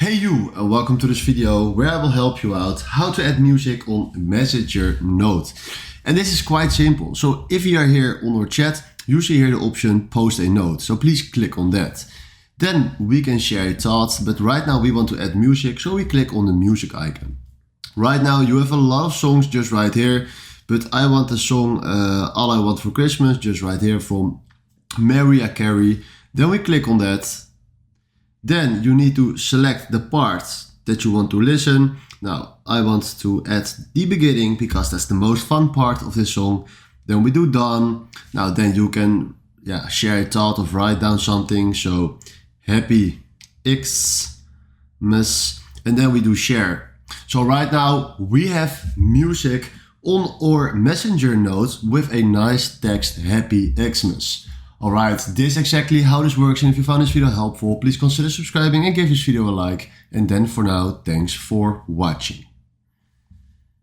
Hey you, and welcome to this video where I will help you out how to add music on Messenger Note. And this is quite simple. So if you are here on our chat, you see here the option post a note. So please click on that. Then we can share thoughts, but right now we want to add music, so we click on the music icon. Right now you have a lot of songs just right here, but I want the song All I Want for Christmas just right here from Mariah Carey. Then we click on that. Then you need to select the part that you want to listen. Now I want to add the beginning because that's the most fun part of this song. Then we do done. Now then you can share a thought or write down something. So happy Xmas, and then we do share. So right now we have music on our Messenger Note with a nice text, happy Xmas. Alright, this is exactly how this works, and if you found this video helpful, please consider subscribing and give this video a like. And then for now, thanks for watching.